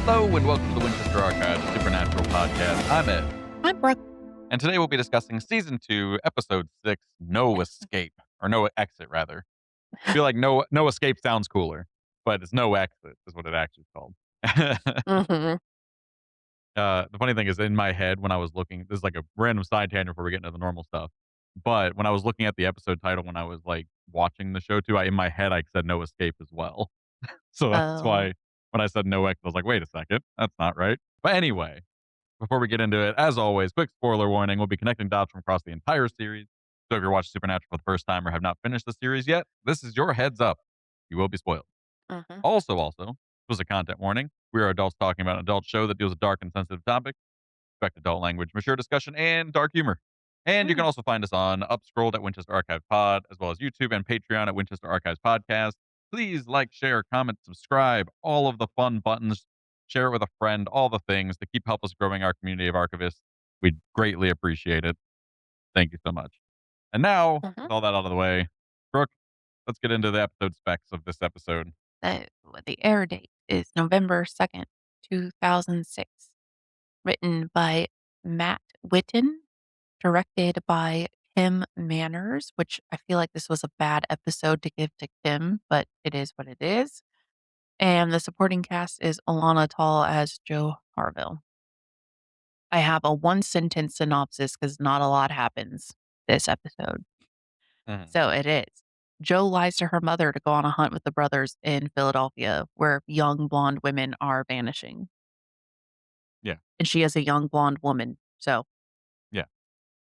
Hello and welcome to the Winchester Archives, a supernatural podcast. I'm Ed, I'm Brooke. and today we'll be discussing season 2, episode 6, No Escape, or No Exit rather. I feel like No Escape sounds cooler, but it's No Exit is what it actually is called. Mhm. The funny thing is, in my head when I was looking, this is like a random side tangent before we get into the normal stuff. But when I was looking at the episode title, when I was like watching the show too, in my head I said No Escape as well. So that's Oh. why when I said No Exit, I was like, wait a second, that's not right. But anyway, before we get into it, as always, quick spoiler warning. We'll be connecting dots from across the entire series. So if you're watching Supernatural for the first time or have not finished the series yet, this is your heads up. You will be spoiled. Mhm. Also, this was a content warning. We are adults talking about an adult show that deals with dark and sensitive topics. Expect adult language, mature discussion, and dark humor. And you can Mm. also find us on Upscrolled at Winchester Archive Pod, as well as YouTube and Patreon at Winchester Archives Podcast. Please like, share, comment, subscribe, all of the fun buttons. Share it with a friend, all the things to keep help us growing our community of archivists. We'd greatly appreciate it. Thank you so much. And now, Mhm. with all that out of the way, Brooke, let's get into the episode specs of this episode. The air date is November 2nd, 2006. Written by Matt Whitten, directed by Kim Manners, which I feel like this was a bad episode to give to Kim, but it is what it is. And the supporting cast is Alana Tall as Joe Harville. I have a one sentence synopsis because not a lot happens this episode. Mhm. So it is. Jo lies to her mother to go on a hunt with the brothers in Philadelphia, where young blonde women are vanishing. Yeah, And she is a young blonde woman. So, yeah.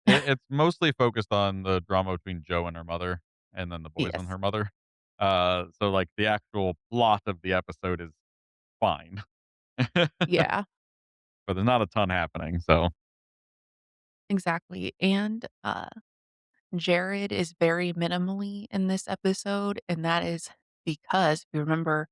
It's mostly focused on the drama between Joe and her mother, and then the boys and yes. her mother. So, like, the actual plot of the episode is fine, but Yeah, there's not a ton happening, so exactly. And Jared is very minimally in this episode. And that is because, if you remember,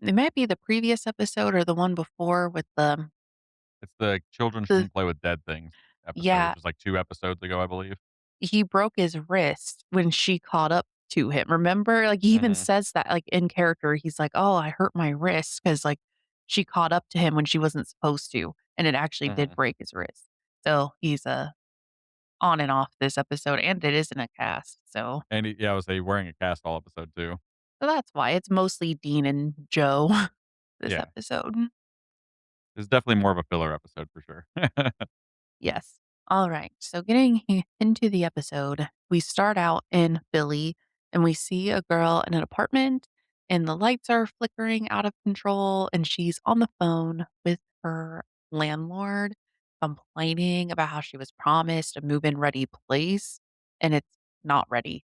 it might be the previous episode or the one before with it's the children the shouldn't play with dead things episode, yeah, which was, like, 2 episodes ago, I believe. he broke his wrist when she caught up to him, remember? Like, he even Mhm, says that, like, in character, he's like, "Oh, I hurt my wrist because like, she caught up to him when she wasn't supposed to, and it actually did mhm, break his wrist." So, he's, on and off this episode, and it is in a cast, and he yeah, I was say wearing a cast all episode too. so that's why it's mostly Dean and Joe this Yeah, episode. it's definitely more of a filler episode for sure. Yes. All right. So getting into the episode, we start out in Philly and we see a girl in an apartment and the lights are flickering out of control and she's on the phone with her landlord complaining about how she was promised a move-in ready place and it's not ready,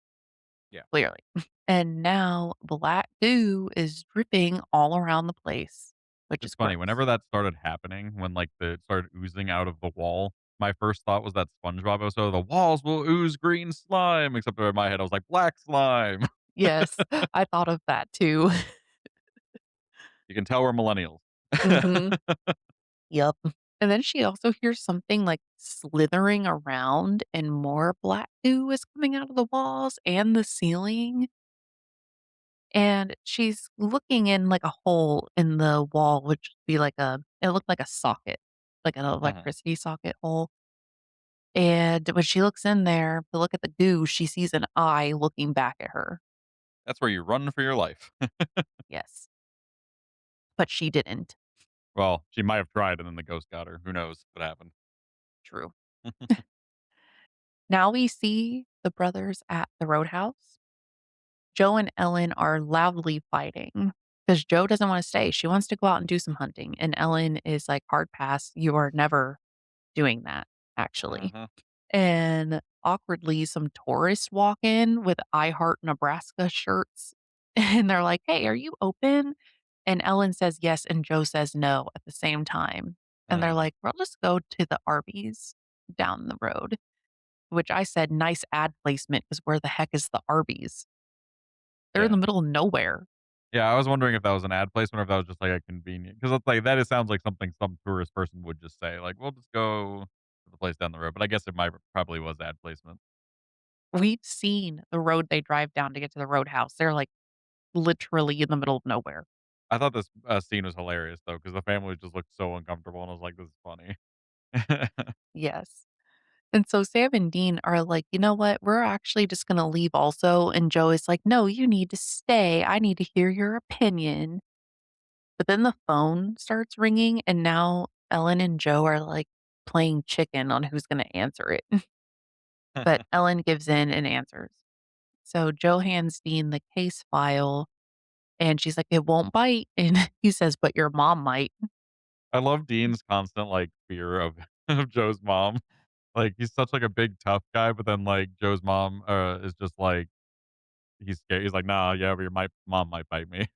Yeah. clearly. And now black goo is dripping all around the place, which It's is funny, gross. whenever that started happening, when, like, the it started oozing out of the wall, my first thought was that SpongeBob episode, "The walls will ooze green slime," except in my head, I was like, "Black slime." Yes, I thought of that too. You can tell we're millennials. Mhm. Yep. And then she also hears something, like, slithering around, and more black goo is coming out of the walls and the ceiling, and she's looking in, like, a hole in the wall, which would be like it looked like a socket, like an Mhm. electricity socket hole, and when she looks in there to look at the goo, she sees an eye looking back at her. That's where you run for your life. Yes, but she didn't. Well, she might have tried and then the ghost got her. Who knows what happened? True. Now we see the brothers at the roadhouse. Joe and Ellen are loudly fighting because Joe doesn't want to stay. She wants to go out and do some hunting. And Ellen is like, hard pass. You are never doing that, actually. Mhm. And awkwardly, some tourists walk in with I Heart Nebraska shirts. And they're like, hey, are you open? And Ellen says yes. And Joe says no at the same time. And they're Mhm. like, well, let's go to the Arby's down the road, which I said, nice ad placement because where the heck is the Arby's? They're in Yeah. the middle of nowhere. Yeah, I was wondering if that was an ad placement or if that was just, like, a convenient, because it's like, that it sounds like something some tourist person would just say, like, "We'll just go to the place down the road," but I guess it might probably was ad placement. We've seen the road they drive down to get to the roadhouse. They're, like, literally in the middle of nowhere. I thought this, scene was hilarious though, because the family just looked so uncomfortable, and I was like, "This is funny." Yes. And so Sam and Dean are like, "You know what? We're actually just gonna leave also." And Joe is like, "No, you need to stay. I need to hear your opinion." But then the phone starts ringing, and now Ellen and Joe are, like, playing chicken on who's gonna answer it. But Ellen gives in and answers. So Joe hands Dean the case file, and she's like, "It won't bite." And he says, "But your mom might." I love Dean's constant, like, fear of of Joe's mom. Like, he's such, like, a big tough guy, but then, like, Joe's mom, is just like he's scared. He's like, "Nah, yeah, but your mom might bite me."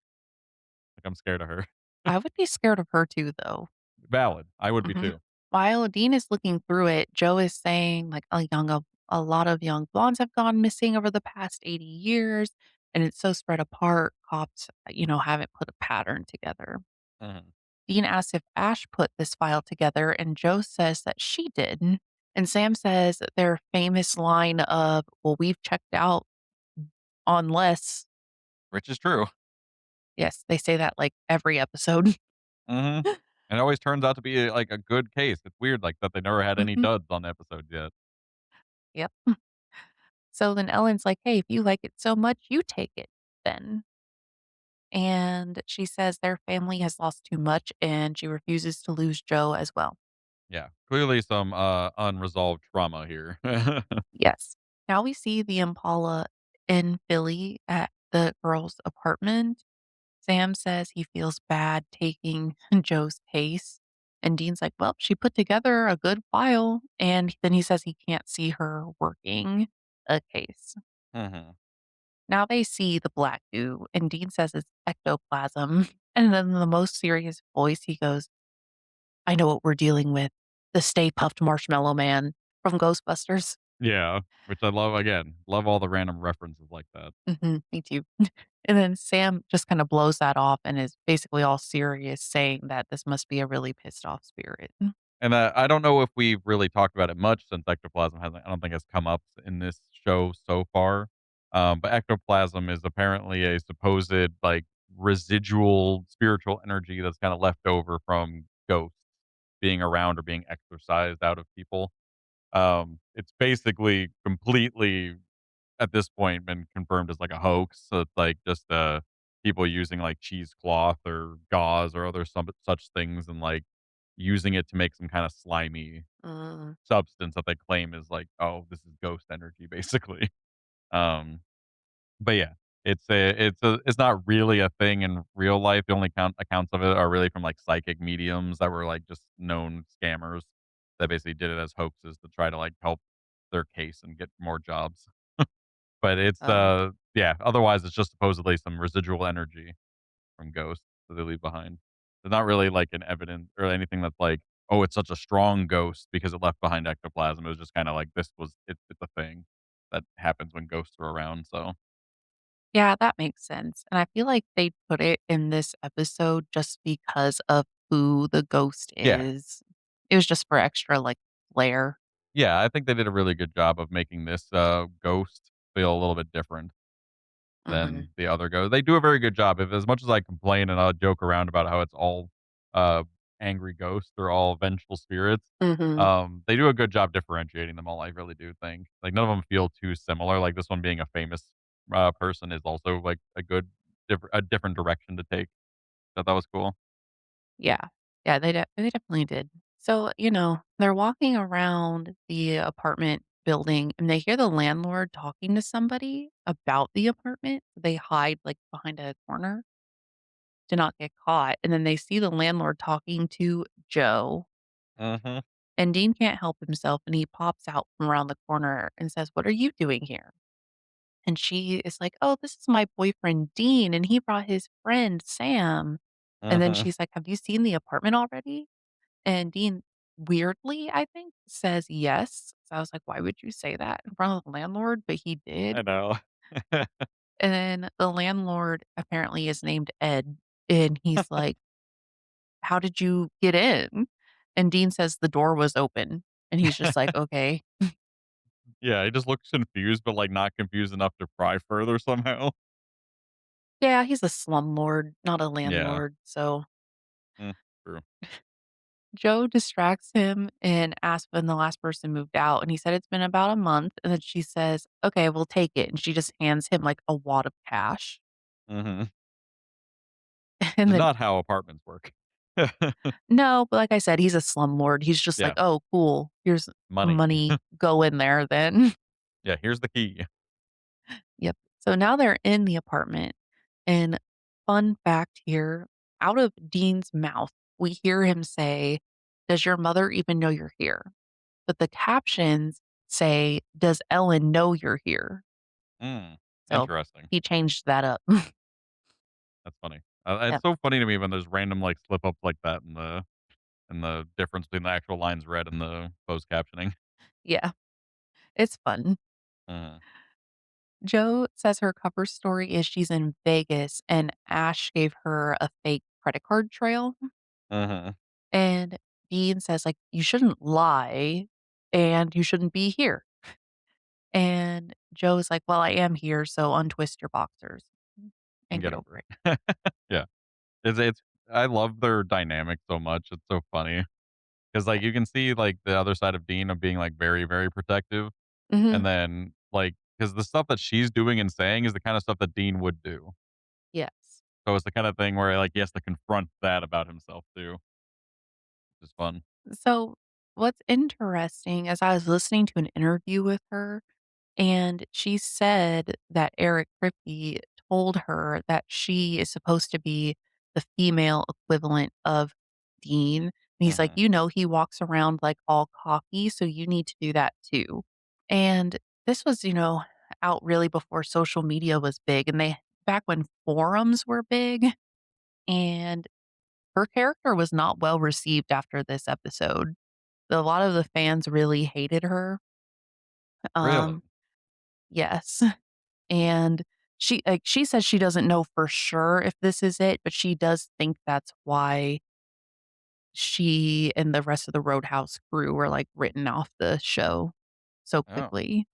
Like, I'm scared of her. I would be scared of her too, though. Valid. I would be Mhm. too. While Dean is looking through it, Joe is saying, like, a lot of young blondes have gone missing over the past 80 years, and it's so spread apart, cops, haven't put a pattern together. Mhm. Dean asks if Ash put this file together, and Joe says that she did. And Sam says their famous line of, "Well, we've checked out on less." Which is true. Yes, they say that like every episode. Mhm. And it always turns out to be, like, a good case. It's weird, like, that they never had any Mhm. duds on episodes yet. Yep. So then Ellen's like, "Hey, if you like it so much, you take it then." And she says their family has lost too much and she refuses to lose Joe as well. Yeah. Clearly some, unresolved trauma here. Yes. Now we see the Impala in Philly at the girl's apartment. Sam says he feels bad taking Joe's case. And Dean's like, "Well, she put together a good file." And then he says he can't see her working a case. Mhm. Now they see the black goo, and Dean says it's ectoplasm. And then in the most serious voice, he goes, "I know what we're dealing with. The Stay Puffed Marshmallow Man from Ghostbusters." Yeah, which I love again, love all the random references like that. Me too. And then Sam just kind of blows that off and is basically all serious, saying that this must be a really pissed off spirit. And, I don't know if we've really talked about it much since ectoplasm hasn't I don't think has come up in this show so far. But ectoplasm is apparently a supposed, like, residual spiritual energy that's kinda left over from ghosts being around or being exorcised out of people. It's basically completely, at this point, been confirmed as, like, a hoax, so it's, like, just, people using, like, cheesecloth or gauze or other some such things and, like, using it to make some kinda slimy Mm, substance that they claim is like, "Oh, this is ghost energy," basically. Um, but yeah, it's not really a thing in real life. The only accounts of it are really from, like, psychic mediums that were, like, just known scammers that basically did it as hoaxes to try to, like, help their case and get more jobs. But it's, oh. yeah, otherwise, it's just supposedly some residual energy from ghosts that they leave behind. There's not really, like, an evidence or anything that's like, "Oh, it's such a strong ghost because it left behind ectoplasm." It was just kinda like, it's a thing that happens when ghosts are around, so Yeah, that makes sense. And I feel like they put it in this episode just because of who the ghost yeah. is. It was just for extra, like, flair. Yeah, I think they did a really good job of making this, ghost feel a little bit different Mhm. than the other go. They do a very good job. If as much as I complain and I joke around about how it's all, uh, angry ghosts, they're all vengeful spirits, Mhm. they do a good job differentiating them all, I really do think. Like, none of them feel too similar, like, this one being a famous, person is also, like, a different direction to take. That was cool. Yeah. Yeah, they definitely did. So, they're walking around the apartment building and they hear the landlord talking to somebody about the apartment. They hide, like, behind a corner to not get caught, and then they see the landlord talking to Joe, Mhm. and Dean can't help himself, and he pops out from around the corner and says, "What are you doing here?" And she is like, "Oh, this is my boyfriend, Dean, and he brought his friend, Sam." And then Mhm. she's like, "Have you seen the apartment already?" And Dean, weirdly, I think, says yes. So I was like, "Why would you say that in front of the landlord?" But he I did. know. And then the landlord apparently is named Ed, and he's like, "How did you get in?" And Dean says the door was open, and he's just like, "Okay." Yeah, he just looks confused, but, like, not confused enough to pry further somehow. Yeah, he's a slumlord, not a Yeah. landlord, so Mm, true. Joe distracts him and asks when the last person moved out, and he said it's been about a month, and then she says, "Okay, we'll take it," and she just hands him, like, a wad of cash, Mhm. and Which is then not how apartments work. no, but like I said, he's a slumlord, he's just like, Yeah, "Oh, cool, here's money. money, go in there then." Yeah, here's the key. Yep. So now they're in the apartment, and fun fact here, out of Dean's mouth, we hear him say, "Does your mother even know you're here?" But the captions say, "Does Ellen know you're here?" Mm, So interesting. he changed that up. That's funny. Yep. It's so funny to me when there's random, like, slip ups like that in the difference between the actual lines read and the closed captioning. Yeah, it's fun. Mhm. Jo says her cover story is she's in Vegas and Ash gave her a fake credit card trail. Mhm. And Dean says, like, "You shouldn't lie and you shouldn't be here." And Joe's like, "Well, I am here, so untwist your boxers And and get get over over it." it. Yeah. It's I love their dynamic so much. It's so funny because, like, Yeah. you can see, like, the other side of Dean of being, like, very, very protective, Mhm. and then, like, because the stuff that she's doing and saying is the kinda stuff that Dean would do. Yes. So it's the kinda thing where, like, he has to confront that about himself too, which is fun. So, what's interesting is I was listening to an interview with her, and she said that Eric Kripke told her that she is supposed to be the female equivalent of Dean. And he's like, Mhm. he walks around like all cocky, so you need to do that too. And this was, out really before social media was big and they back when forums were big and her character was not well received after this episode. A lot of the fans really hated her. Really? Um, yes. And she says she doesn't know for sure if this is it, but she does think that's why she and the rest of the Roadhouse crew were, like, written off the show so Oh. quickly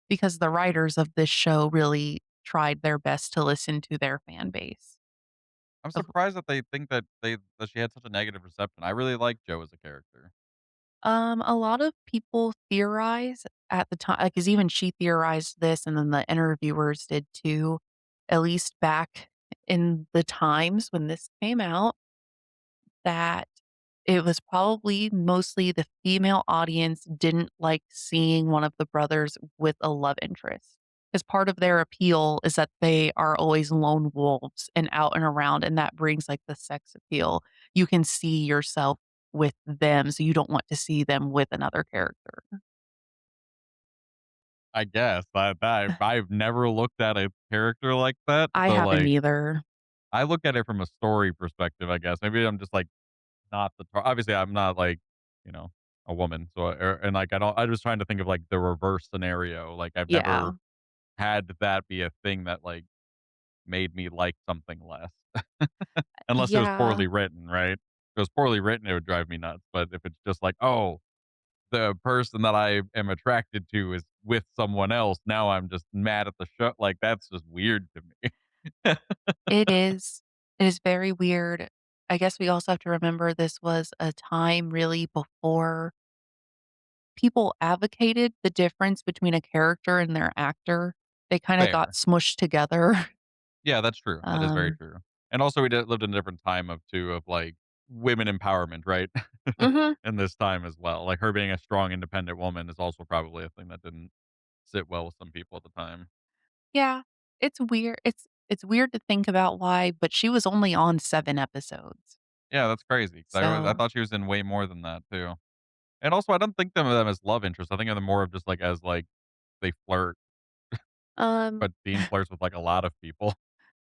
because the writers of this show really tried their best to listen to their fan base. I'm Of surprised that they think that she had such a negative reception. I really like Joe as a character. a lot of people theorize at the time, because even she theorized this, and then the interviewers did too, at least back in the times when this came out, that it was probably mostly the female audience didn't like seeing one of the brothers with a love interest. Because part of their appeal is that they are always lone wolves and out and around, and that brings like the sex appeal. You can see yourself with them, so you don't want to see them with another character. I guess. I've never looked at a character like that. I So, haven't like, either. I look at it from a story perspective, I guess. Maybe I'm just, like, not obviously, I'm not, like, you know, a woman. So, and, like, I was trying to think of, like, the reverse scenario. Like, I've never Yeah. had that be a thing that, like, made me like something less. Unless it was Yeah. poorly written, right? If it was poorly written, it would drive me nuts. But if it's just like, "Oh, the person that I am attracted to is with someone else. Now I'm just mad at the show." Like, that's just weird to me. It is. It is very weird. I guess we also have to remember this was a time really before people advocated the difference between a character and their actor. They kinda got Fair. smushed together. Yeah, that's true. That is very Um true. And also we lived in a different time of too of, like, women empowerment, right? Mhm. In this time as well. Like, her being a strong, independent woman is also probably a thing that didn't sit well with some people at the time. Yeah. It's weird. It's weird to think about why, but she was only on 7 episodes. Yeah, that's crazy. 'Cause I So, thought she was in way more than that too. And also, I don't think of them as love interests. I think of them more of just, like, as, like, they flirt, um, but Dean flirts with, like, a lot of people.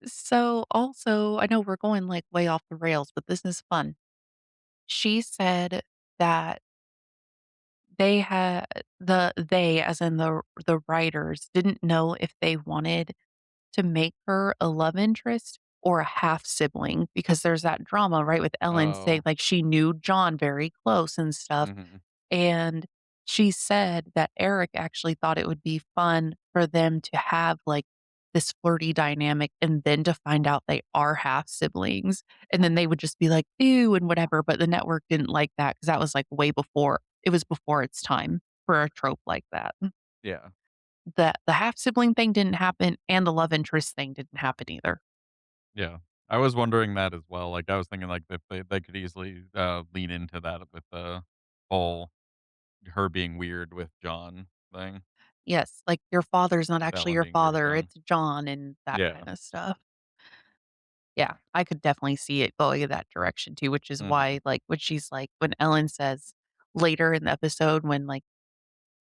so also, I know we're going, like, way off the rails, but this is fun. She said that they had they, as in the writers, didn't know if they wanted to make her a love interest or a half sibling because there's that drama, right, with Ellen saying, Oh. like, she knew John very close and stuff, Mhm. and she said that Eric actually thought it would be fun for them to have, like, this flirty dynamic and then to find out they are half siblings, and then they would just be like, "Ew," and whatever, but the network didn't like that because that was, like, way before it was before its time for a trope like that. Yeah. The half-sibling thing didn't happen, and the love interest thing didn't happen either. Yeah. I was wondering that as well. Like, I was thinking, like, if they could easily, lean into that with the whole her being weird with John thing, Yes, like, your father's not with actually Ellen your being weird with father, them. it's John and that Yeah. kinda stuff. Yeah, I could definitely see it going in that direction too, which is Mhm. why, like, when she's like when Ellen says later in the episode when, like,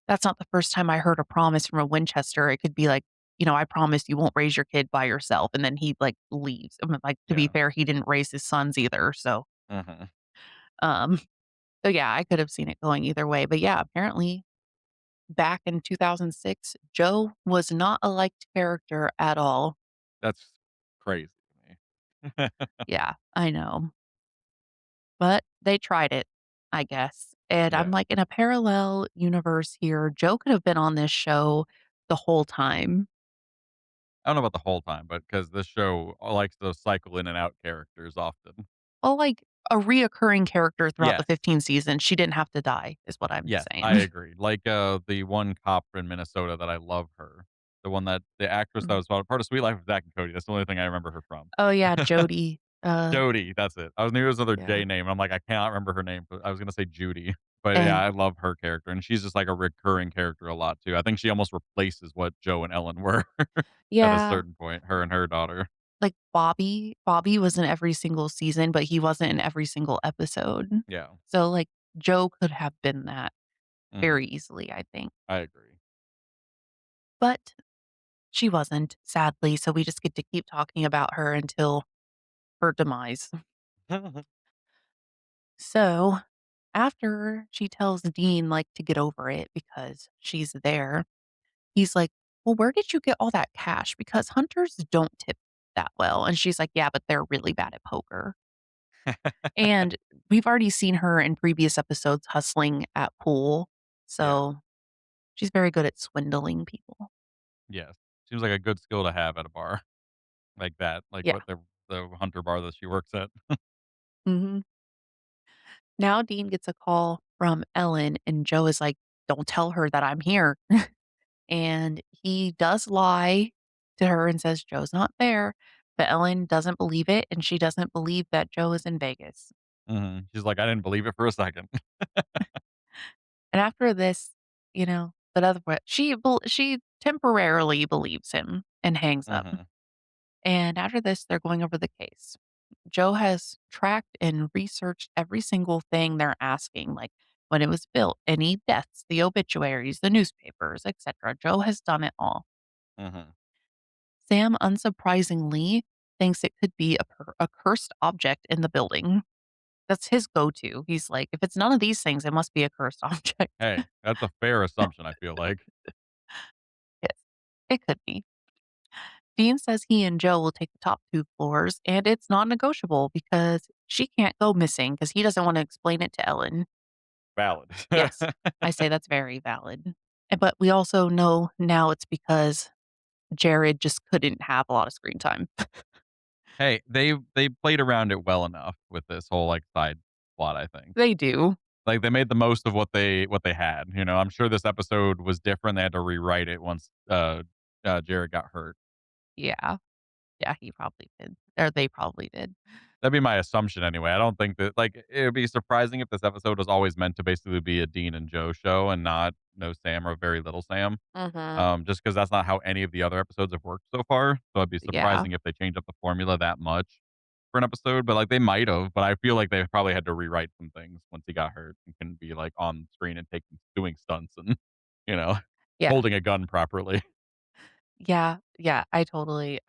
"That's not the first time I heard a promise from a Winchester," it could be like, "I promise you won't raise your kid by yourself," and then he, like, leaves. I mean, like, to be Yeah. fair, he didn't raise his sons either, Mhm. um so, yeah, I could have seen it going either way, but yeah, apparently back in 2006, Joe was not a liked character at all. That's crazy to me. Yeah, I know. But they tried it, I guess. And I'm Yeah. like, in a parallel universe here, Joe could have been on this show the whole time. I don't know about the whole time, but because this show likes to cycle in and out characters often. Well, like a reoccurring character throughout the Yes. 15 seasons. She didn't have to die, is what I'm Yes, I saying. agree. Like, the one cop in Minnesota that I love her. The one that the actress that Mhm. was part of Sweet Life of Zack and Cody, that's the only thing I remember her from. Oh, yeah, Jody. Jody, that's it. I knew it was another Yeah. J name, I'm like, I cannot remember her name, but I was gonna say Judy. But yeah, And I love her character, and she's just like a recurring character a lot too. I think she almost replaces what Joe and Ellen were at a yeah, certain point, her and her daughter. like Bobby was in every single season, but he wasn't in every single episode. Yeah. So, like, Joe could have been that very Mhm. easily, I think. I agree. But she wasn't, sadly, so we just get to keep talking about her until her demise. So, after she tells Dean, like, to get over it because she's there, he's like, "Well, where did you get all that cash? Because hunters don't tip that well." And she's like, "Yeah, but they're really bad at poker." And we've already seen her in previous episodes hustling at pool, Yeah. so she's very good at swindling people. Yes. Seems like a good skill to have at a bar like that, like Yeah. what the hunter bar that she works at. Mhm. Now Dean gets a call from Ellen, and Joe is like, "Don't tell her that I'm here." And he does lie to her and says Joe's not there, but Ellen doesn't believe it, and she doesn't believe that Joe is in Vegas. Mhm. She's like, "I didn't believe it for a second." And after this, but otherwise, she temporarily believes him and hangs up. Mhm. And after this, they're going over the case. Joe has tracked and researched every single thing they're asking, like when it was built, any deaths, the obituaries, the newspapers, etc. Joe has done it all. Mhm. Sam, unsurprisingly, thinks it could be a cursed object in the building. That's his go-to. He's like, if it's none of these things, it must be a cursed object. Hey, that's a fair assumption, I feel like. Yes, it could be. Dean says he and Joe will take the top two floors, and it's non negotiable because she can't go missing because he doesn't want to explain it to Ellen. Valid. Yes, I say that's very valid. But we also know now it's because Jared just couldn't have a lot of screen time. Hey, they played around it well enough with this whole, like, side plot, I think. They do. Like, they made the most of what they had, you know? I'm sure this episode was different, they had to rewrite it once, Jared got hurt. Yeah. Yeah, he probably did. Or they probably did. That'd be my assumption anyway. I don't think that like, it would be surprising if this episode was always meant to basically be a Dean and Joe show and not no Sam or very little Sam. Mhm. Just because that's not how any of the other episodes have worked so far. So it'd be Yeah. surprising if they change up the formula that much for an episode, but, like, they might have, but I feel like they probably had to rewrite some things once he got hurt and couldn't be, like, on screen and taking doing stunts and, you know, Yeah. holding a gun properly. Yeah. Yeah. I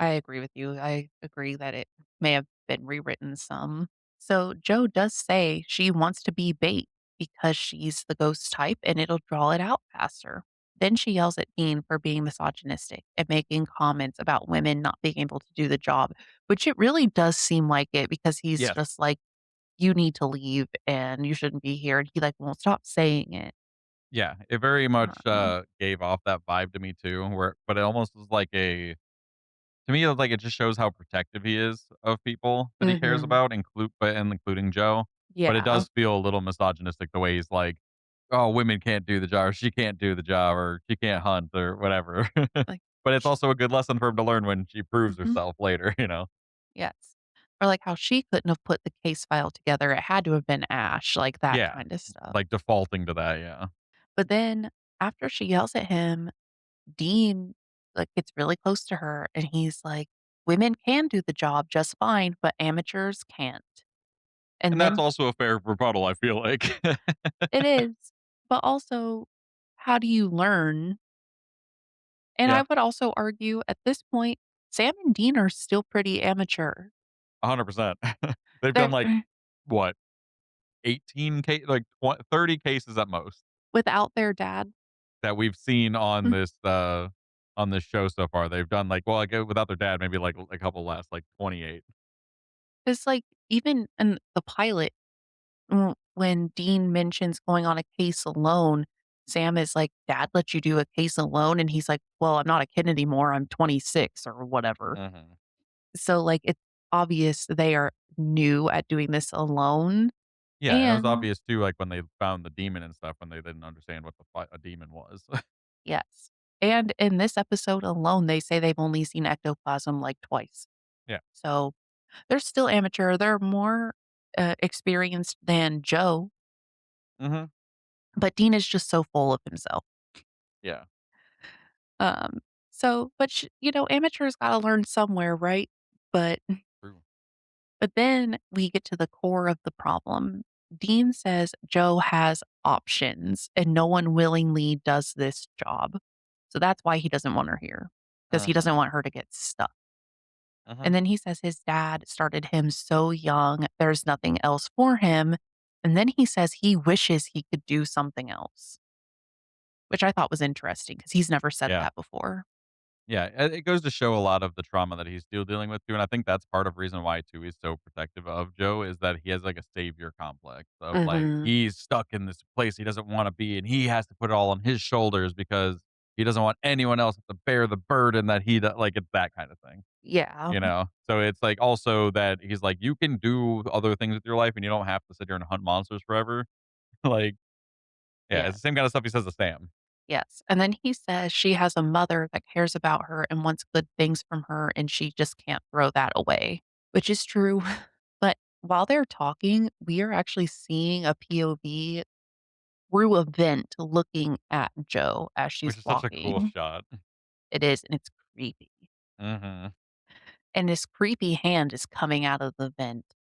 agree with you. I agree that it may have been rewritten some. So Joe does say she wants to be bait because she's the ghost type and it'll draw it out faster. Then she yells at Dean for being misogynistic and making comments about women not being able to do the job, which it really does seem like it because he's Yes. just like, you need to leave and you shouldn't be here. And he like won't stop saying it. Yeah, it very much, Um, gave off that vibe to me too, where but it almost was like a To me, like, it just shows how protective he is of people that he cares Mhm. about, including Joe. But it Yeah. does feel a little misogynistic the way he's like, "Oh, women can't do the job, or she can't do the job, or she can't hunt, or whatever." Like, But it's sh also a good lesson for him to learn when she proves Mhm. herself later, you know? Yes. Or like how she couldn't have put the case file together. It had to have been Ash, like that Yeah, kind of stuff. like defaulting to that, yeah. But then after she yells at him, Dean, like, gets really close to her and he's like, "Women can do the job just fine, but amateurs can't." And And that's then also a fair rebuttal, I feel like. it is, but also, how do you learn? And Yeah, I would also argue at this point, Sam and Dean are still pretty amateur. 100%. They've done, They're like, what, 18 like, 30 cases at most without their dad. that we've seen on this show so far. They've done, like, well, like, without their dad, maybe, like, a couple less, like, 28. It's like, even in the pilot, when Dean mentions going on a case alone, Sam is like, "Dad let you do a case alone?" And he's like, "Well, I'm not a kid anymore. I'm 26 or whatever." Mhm. So, like, it's obvious they are new at doing this alone. Yeah, and it was And obvious too, like, when they found the demon and stuff, when they didn't understand what a demon was. yes. And in this episode alone, they say they've only seen ectoplasm like twice. Yeah. So they're still amateur. They're more experienced than Joe, Mhm. but Dean is just so full of himself. Yeah. Um, amateurs got to learn somewhere, right? But True. but then we get to the core of the problem. Dean says Joe has options and no one willingly does this job. So that's why he doesn't want her here, because he Mhm. doesn't want her to get stuck. Mhm. And then he says his dad started him so young, there's nothing else for him. And then he says he wishes he could do something else, which I thought was interesting because he's never said Yeah. that before. Yeah, it goes to show a lot of the trauma that he's still dealing with too, and I think that's part of reason why too he's so protective of Joe is that he has like a savior complex of like Mhm. he's stuck in this place he doesn't want to be, and he has to put it all on his shoulders because he doesn't want anyone else to bear the burden that like it's that kind of thing, Yeah. you know. So it's like also that he's like you can do other things with your life, and you don't have to sit here and hunt monsters forever. Like, yeah, it's Yeah. the same kind of stuff he says to Sam. Yes. And then he says she has a mother that cares about her and wants good things from her, and she just can't throw that away, which is true. But while they're talking, we are actually seeing a POV through a vent looking at Joe as she's Which is such a cool walking. shot. It is, and it's creepy. Hmm. And this creepy hand is coming out of the vent.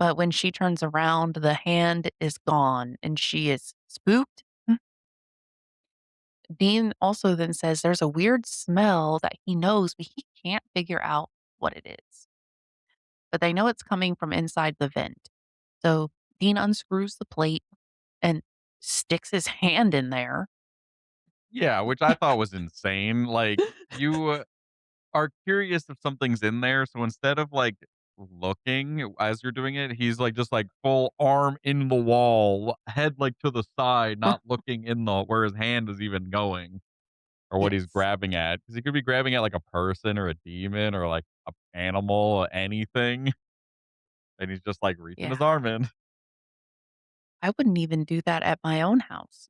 But when she turns around, the hand is gone and she is spooked. Dean also then says there's a weird smell that he knows, but he can't figure out what it is. But they know it's coming from inside the vent. So Dean unscrews the plate and sticks his hand in there. Yeah, which I thought was insane. Like, you are curious if something's in there, so instead of, like, looking as you're doing it, he's, like, just, like, full arm in the wall, head, like, to the side, not looking in the where his hand is even going or what he's Yes. grabbing at, because he could be grabbing at, like, a person or a demon or, like, a animal, anything, and he's just, like, reaching Yeah. his arm in. I wouldn't even do that at my own house.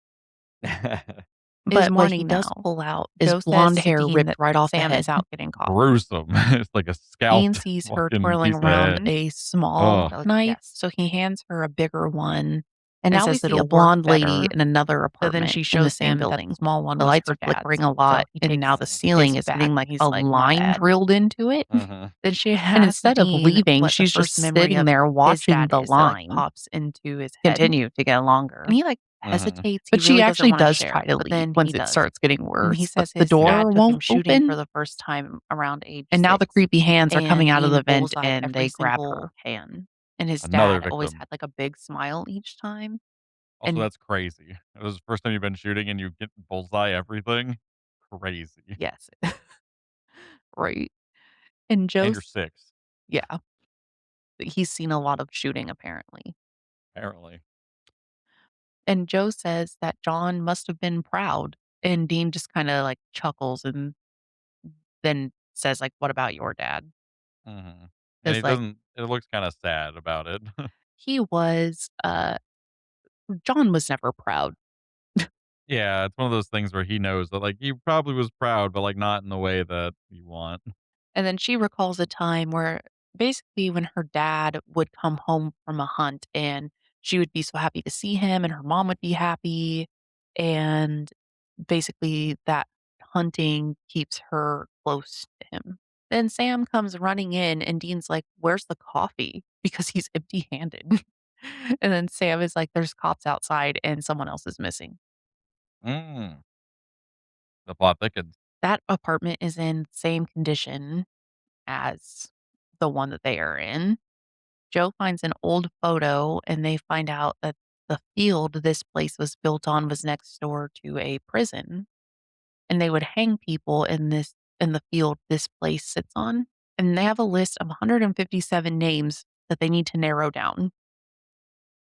It is But what he morning does now. pull out is Joe blonde says to hair Dean ripped that right off the Sam is head. out getting coffee. Gruesome. It's like a Dean scalped sees her fucking twirling piece of around head. a small Ugh. knife, Yes. so he hands her a bigger one And and now we says see a it'll work blonde lady better. in another So then apartment she in the shows same him that the building. small one The was lights her are flickering dad's. a lot, So he and now takes the his ceiling is back getting and like he's a like, "My line bad." drilled into it. Mhm. Then she And asks instead of Dean leaving, what the she's just first memory sitting of there his watching dad the is that, like, line pops into his head. continue to get And longer. he, like, Mhm. hesitates. He But she really doesn't actually wanna does try share, to but leave then once he it does. starts getting And he worse, but says the his door dad took him won't shooting for open. the first time around age And now the 6, creepy hands are coming and out of Dean the vent bullseyed and every they grab single her. hand. And his Another dad always victim. had, like, a big smile each time. Also, And that's crazy. It was the first time you've been shooting and you get bullseye everything. Crazy. yes. Right. And And you're Joe's 6, yeah, he's seen a lot of shooting apparently. apparently. And Joe says that John must have been proud, and Dean just kinda, like, chuckles and then says, like, "What about your dad?" Mhm. And he Because, like, doesn't it looks kinda sad about it. he was, John was never proud. Yeah, it's one of those things where he knows that, like, he probably was proud, but, like, not in the way that you want. And then she recalls a time where basically when her dad would come home from a hunt and she would be so happy to see him and her mom would be happy. And basically that hunting keeps her close to him. Then Sam comes running in and Dean's like, "Where's the coffee?" Because he's empty handed. And then Sam is like, "There's cops outside and someone else is missing." Mm, the plot thickens. That apartment is in the same condition as the one that they are in. Joe finds an old photo and they find out that the field this place was built on was next door to a prison, and they would hang people in the field this place sits on. And they have a list of 157 names that they need to narrow down. It's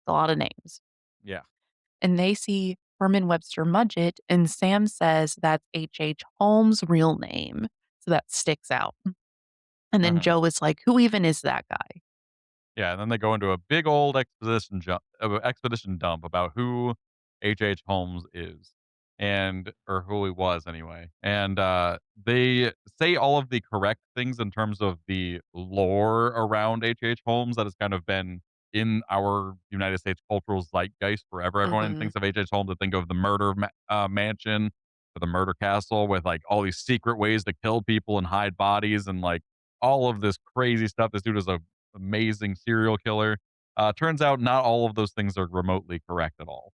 a lot of names. Yeah. And they see Herman Webster Mudgett, and Sam says that's H. Holmes' real name. So that sticks out. And then Uh-huh. Joe is like, "Who even is that guy?" Yeah, and then they go into a big old expedition dump about who H. Holmes is, and or who he was anyway. And they say all of the correct things in terms of the lore around H. Holmes that has kind of been in our United States cultural zeitgeist forever. Everyone Mhm. thinks of H. Holmes to think of the mansion or the murder castle with like all these secret ways to kill people and hide bodies and like all of this crazy stuff. This dude is a amazing serial killer. Turns out not all of those things are remotely correct at all.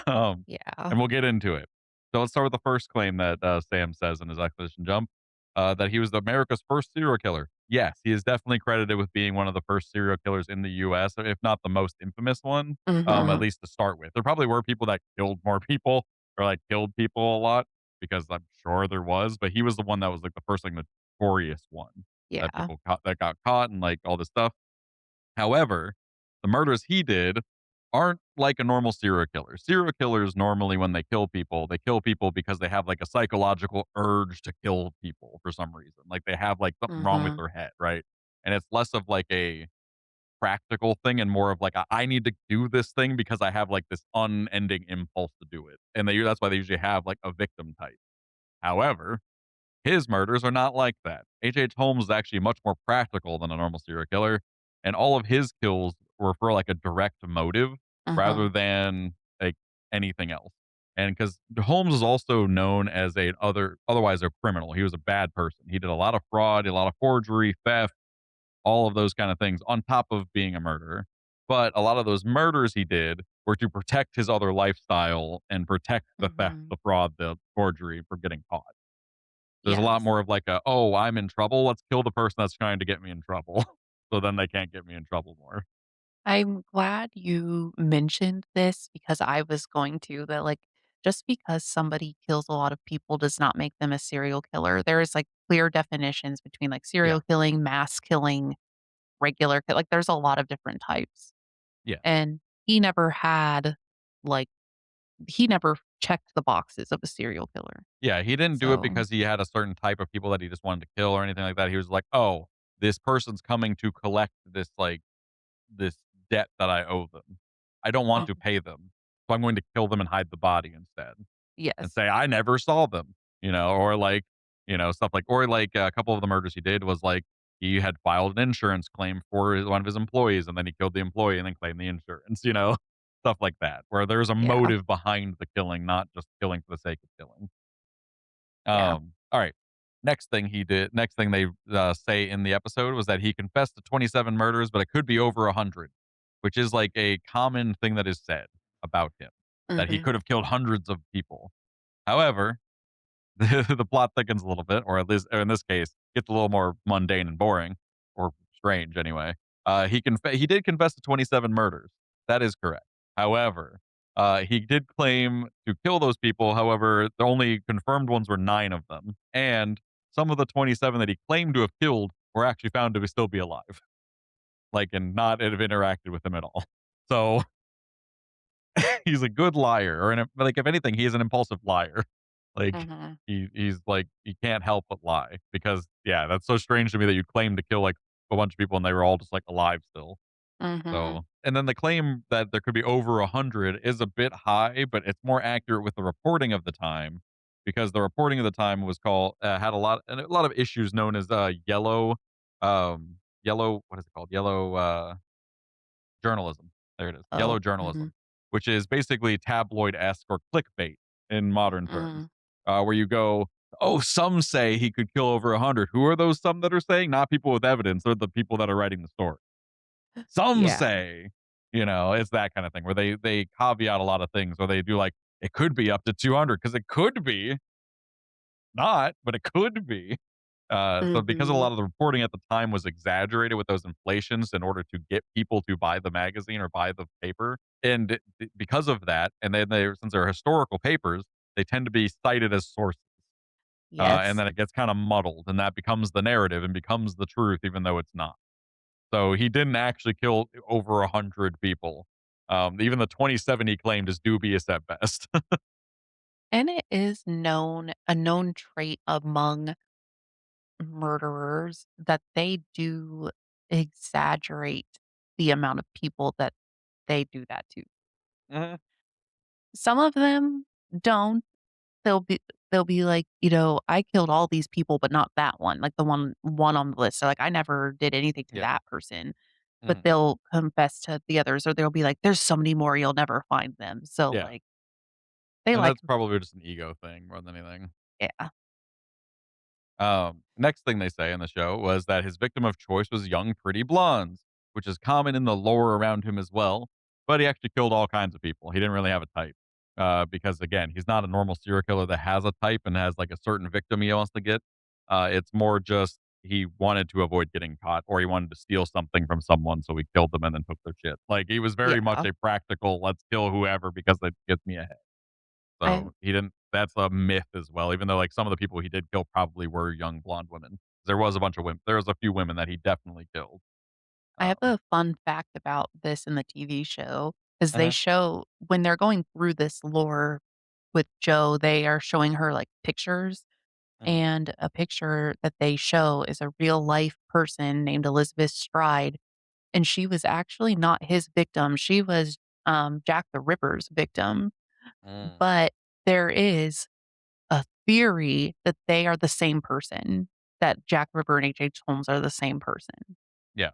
um, Yeah. and we'll get into it. So let's start with the first claim that Sam says in his expedition jump that he was America's first serial killer. Yes, he is definitely credited with being one of the first serial killers in the U.S., if not the most infamous one, at Mhm. least to start with. There probably were people that killed more people or like killed people a lot because I'm sure there was, but he was the one that was like the first like notorious one that Yeah. people caught that got caught and like all this stuff. However, the murders he did aren't like a normal serial killer. Serial killers normally, when they kill people because they have like a psychological urge to kill people for some reason. Like they have like something wrong with Mhm. their head, right? And it's less of like a practical thing and more of like I need to do this thing because I have like this unending impulse to do it. And that's why they usually have like a victim type. However, his murders are not like that. H. Holmes is actually much more practical than a normal serial killer, and all of his kills were for like a direct motive rather Mhm. than like anything else. And because Holmes is also known as otherwise a criminal. He was a bad person. He did a lot of fraud, a lot of forgery, theft, all of those kind of things on top of being a murderer. But a lot of those murders he did were to protect his other lifestyle and protect the theft, Mhm. the fraud, the forgery from getting caught. There's a lot Yes. more of like "Oh, I'm in trouble. Let's kill the person that's trying to get me in trouble." So then they can't get me in trouble more. I'm glad you mentioned this because I was going to that, like, just because somebody kills a lot of people does not make them a serial killer. There is, like, clear definitions between, like, Yeah. serial killing, mass killing, like, there's a lot of different types. Yeah. And he never had, like he never checked the boxes of a serial killer. Yeah, he didn't do it So because he had a certain type of people that he just wanted to kill or anything like that. He was like, "Oh, this person's coming to collect this debt that I owe them. I don't want to Mhm. pay them. So I'm going to kill them and hide the body instead." And Yes. say, "I never saw them," or like, stuff like or like a couple of the murders he did was like he had filed an insurance claim for one of his employees and then he killed the employee and then claimed the insurance, stuff like that, where there's a Yeah. motive behind the killing, not just killing for the sake of killing. Yeah. All right. Next thing they say in the episode was that he confessed to 27 murders, but it could be over 100, which is like a common thing that is said about him, that he Mhm. could have killed hundreds of people. However, the plot thickens a little bit, or at least or in this case, gets a little more mundane and boring, or strange anyway. He did confess to 27 murders. That is correct. However, he did claim to kill those people. However, the only confirmed ones were 9 of them, and some of the 27 that he claimed to have killed were actually found to still be alive, like and not have interacted with him at all. So he's a good liar, or like if anything, he is an impulsive liar. Like, Mhm. he's like, he can't help but lie because, yeah, that's so strange to me that you claim to kill, like, a bunch of people and they were all just, like, alive still. Mhm. So and then the claim that there could be over 100 is a bit high, but it's more accurate with the reporting of the time because the reporting of the time was had a lot of issues known as, yellow what is it called? Yellow, journalism. There it is. Yellow Oh. Mhm. journalism, which is basically tabloid-esque or clickbait in modern terms, Mm. where you go, "Oh, some say he could kill over 100." Who are those some that are saying? Not people with evidence. They're the people that are writing the story. Some Yeah. say, it's that kind of thing where they caveat a lot of things, or they do like, "It could be up to 200 because it could be not, but it could be." So because a Mhm. lot of the reporting at the time was exaggerated with those inflations in order to get people to buy the magazine or buy the paper, and because of that, and then since they're historical papers, they tend to be cited as sources, and Yes. then it gets kind of muddled, and that becomes the narrative and becomes the truth, even though it's not. So he didn't actually kill over 100 people. Even the 27 he claimed is dubious at best. And it is a known trait among murderers that they do exaggerate the amount of people that they do that to. Mhm. Some of them don't. They'll be they'll be like, "I killed all these people, but not that one," like the one on the list. So, like, "I never did anything to Yeah. that person," but Mhm. they'll confess to the others, or they'll be like, "There's so many more, you'll never find them." So, Yeah. like, they And like that's probably just an ego thing more than anything. yeah, Next thing they say in the show was that his victim of choice was young, pretty blondes, which is common in the lore around him as well. But he actually killed all kinds of people. He didn't really have a type. Because again, he's not a normal serial killer that has a type and has like a certain victim he wants to get. It's more just he wanted to avoid getting caught or he wanted to steal something from someone, so he killed them and then took their shit. Like he was very much yeah. a practical, let's kill whoever because it gets me ahead. I So, he didn't that's a myth as well, even though, like, some of the people he did kill probably were young blonde women. There was a few women that he definitely killed. I have Um a fun fact about this in the TV show, because they Uh-huh. show when they're going through this lore with Joe, they are showing her, like, pictures, Mhm. and a picture that they show is a real life person named Elizabeth Stride, and she was actually not his victim, she was, Jack the Ripper's victim, Mm. but there is a theory that they are the same person, that Jack Ripper and H.H. Holmes are the same person. Yeah.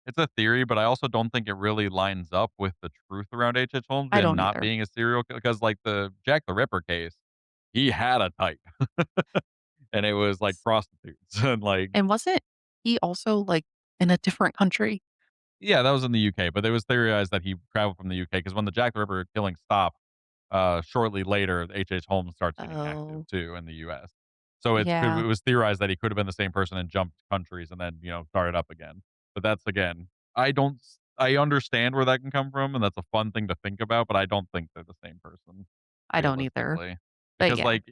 It's a theory, but I also don't think it really lines up with the truth around H.H. Holmes I and don't not either. being a serial killer. Because like, the Jack the Ripper case, he had a type, and it was, like, prostitutes, and, like And wasn't he also, like, in a different country? yeah, that was in the UK, but it was theorized that he traveled from the UK because when the Jack the Ripper killing stopped, shortly later, H.H. Holmes starts getting active Oh, too in the US. So it yeah. was theorized that he could have been the same person and jumped countries and then, started up again. But that's again, I understand where that can come from, and that's a fun thing to think about, but I don't think they're the same person, I don't either. realistically. But Because, yeah, like,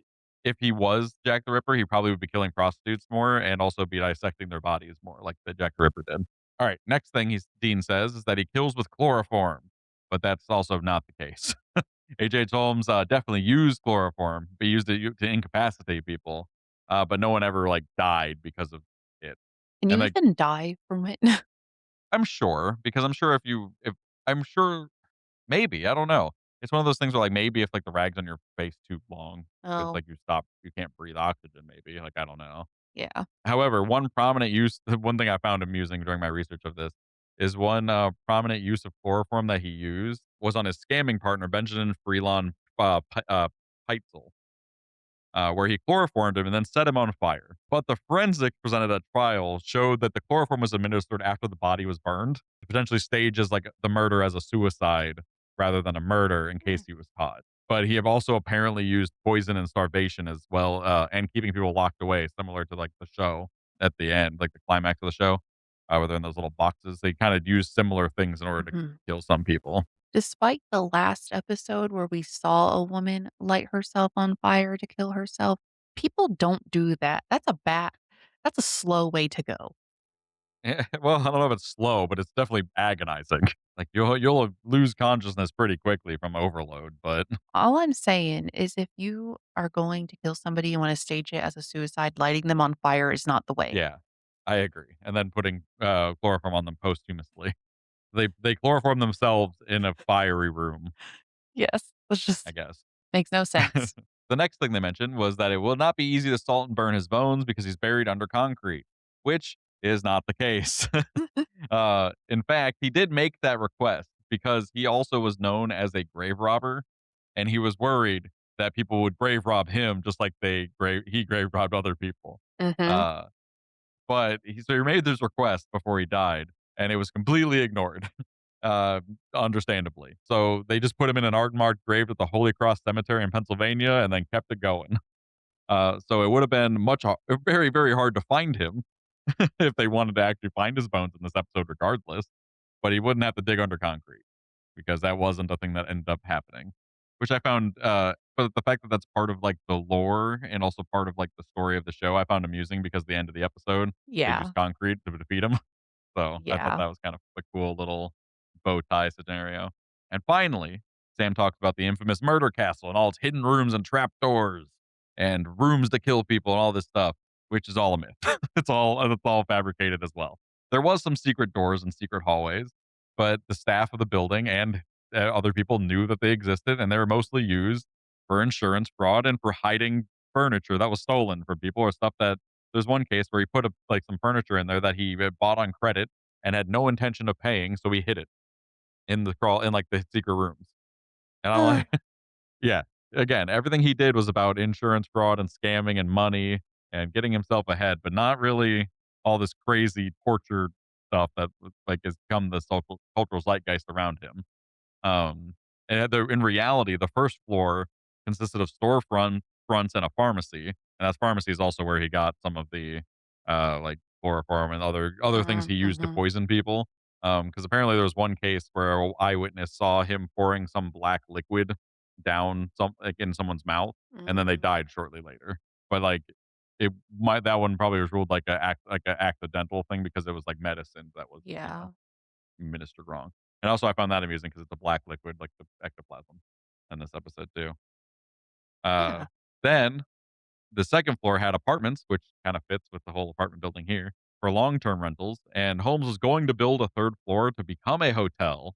if he was Jack the Ripper, he probably would be killing prostitutes more and also be dissecting their bodies more like the Jack the Ripper did. All right, next thing Dean says is that he kills with chloroform, but that's also not the case. H.H. Holmes definitely used chloroform, but he used it to incapacitate people, but no one ever like died because of it. can you And like, even die from it? I'm sure because if I'm sure maybe I don't know. It's one of those things where like maybe if like the rag's on your face too long, it's Oh, like you can't breathe oxygen. Maybe like I don't know. yeah. However, one prominent use one thing I found amusing during my research of this is one, prominent use of chloroform that he used was on his scamming partner, Benjamin Freelon, Peitzel, where he chloroformed him and then set him on fire. But the forensics presented at trial showed that the chloroform was administered after the body was burned to potentially stage as like the murder as a suicide rather than a murder in case Mm, he was caught. But he have also apparently used poison and starvation as well, and keeping people locked away, similar to like the show at the end, like the climax of the show, where they're in those little boxes. They kind of use similar things in order to mhm. kill some people. Despite the last episode where we saw a woman light herself on fire to kill herself, people don't do that. That's a slow way to go. Well, I don't know if it's slow, but it's definitely agonizing. Like, you'll lose consciousness pretty quickly from overload, but All I'm saying is if you are going to kill somebody, you wanna stage it as a suicide, lighting them on fire is not the way. yeah, I agree. And then putting, chloroform on them posthumously. They chloroform themselves in a fiery room, Yes, which I just guess. makes no sense. The next thing they mentioned was that it will not be easy to salt and burn his bones because he's buried under concrete, which is not the case. In fact, he did make that request because he also was known as a grave robber, and he was worried that people would grave rob him just like he grave robbed other people. Mhm. Uh, but he made this request before he died, and it was completely ignored, uh, understandably. So they just put him in an unmarked grave at the Holy Cross Cemetery in Pennsylvania, and then kept it going. So it would have been very, very hard to find him if they wanted to actually find his bones in this episode, regardless. But he wouldn't have to dig under concrete because that wasn't a thing that ended up happening, which I found. But the fact that that's part of like the lore and also part of like the story of the show, I found amusing because the end of the episode they Yeah. used concrete to defeat him. So I thought Yeah. that was kind of a cool little bow tie scenario. And finally, Sam talks about the infamous murder castle and all its hidden rooms and trapdoors and rooms to kill people and all this stuff, which is all a myth. It's all fabricated as well. There was some secret doors and secret hallways, but the staff of the building and other people knew that they existed, and they were mostly used for insurance fraud and for hiding furniture that was stolen from people or stuff that there's one case where he put like some furniture in there that he bought on credit and had no intention of paying, so he hid it in like the secret rooms. And I'm Uh, like, yeah, again, everything he did was about insurance fraud and scamming and money and getting himself ahead, but not really all this crazy torture stuff that like has become the social cultural zeitgeist around him. Um, and in reality, the first floor consisted of fronts and a pharmacy, and that pharmacy is also where he got some of the like chloroform and other things he used to mhm. poison people. Because apparently there was one case where an eyewitness saw him pouring some black liquid down some like in someone's mouth, and then they Mm, died shortly later. But like that one probably was ruled like a accidental thing because it was like medicine that was yeah. administered wrong. And also I found that amusing because it's a black liquid like the ectoplasm in this episode too. Uh, Yeah. then the second floor had apartments, which kind of fits with the whole apartment building here, for long-term rentals, and Holmes was going to build a third floor to become a hotel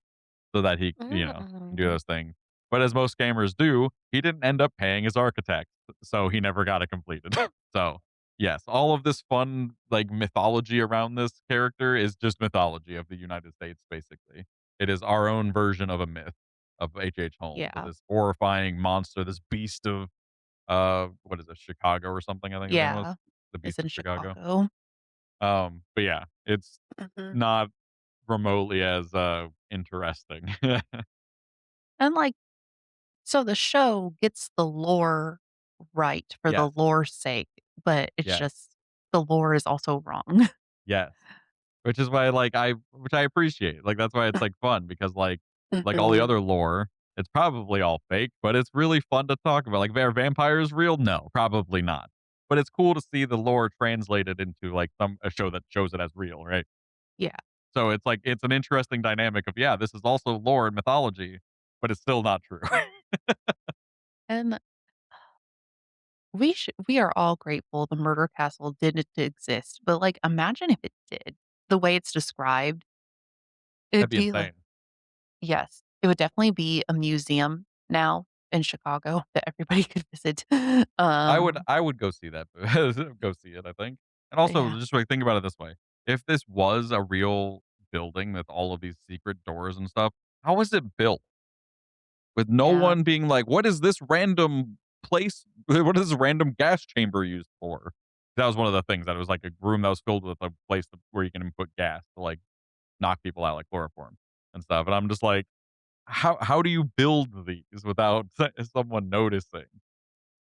so that he, can do Mm. those things. But as most scammers do, he didn't end up paying his architect, so he never got it completed. So, yes, all of this fun, like, mythology around this character is just mythology of the United States, basically. It is our own version of a myth of H. Holmes, of Yeah. this horrifying monster, this beast of, what is it, Chicago or something, I think his name was? Yeah. The It's Beast in of Chicago? Chicago. But yeah, it's Mhm. not remotely as, interesting. And, like, so the show gets the lore right for the Yes, lore's sake, but it's yes, just the lore is also wrong. yes. Which is why, like, which I appreciate. Like, that's why it's, like, fun because, like all the Mhm. other lore, it's probably all fake, but it's really fun to talk about. Like, are vampires real? No, probably not. But it's cool to see the lore translated into, like, a show that shows it as real, right? Yeah. So it's like it's an interesting dynamic of, yeah, this is also lore and mythology, but it's still not true. And we are all grateful the murder castle didn't exist, but, like, imagine if it did. The way it's described, That'd it'd be be like insane. yes, it would definitely be a museum now in Chicago that everybody could visit. Um, I would go see that. Go see it, I think. And also, yeah, just like think about it this way: if this was a real building with all of these secret doors and stuff, how was it built? With no yeah, one being like, "What is this random place? What is this random gas chamber used for?" That was one of the things that it was like a room that was filled with a place where you can put gas to like knock people out, like chloroform and stuff. And I'm just like, how do you build these without someone noticing?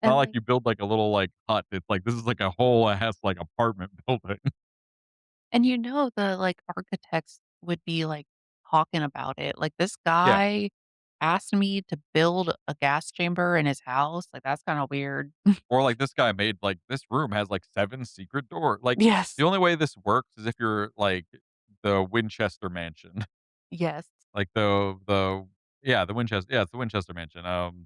Not and, like like you build like a little like hut. It's like this is like a whole ass like apartment building. and the, like, architects would be, like, talking about it, like, this Yeah. guy asked me to build a gas chamber in his house, like, that's kinda weird. Or like this guy made like this room has like 7 secret door like, Yes. the only way this works is if you're like the Winchester mansion. Yes. Like the Winchester yeah, it's the Winchester mansion,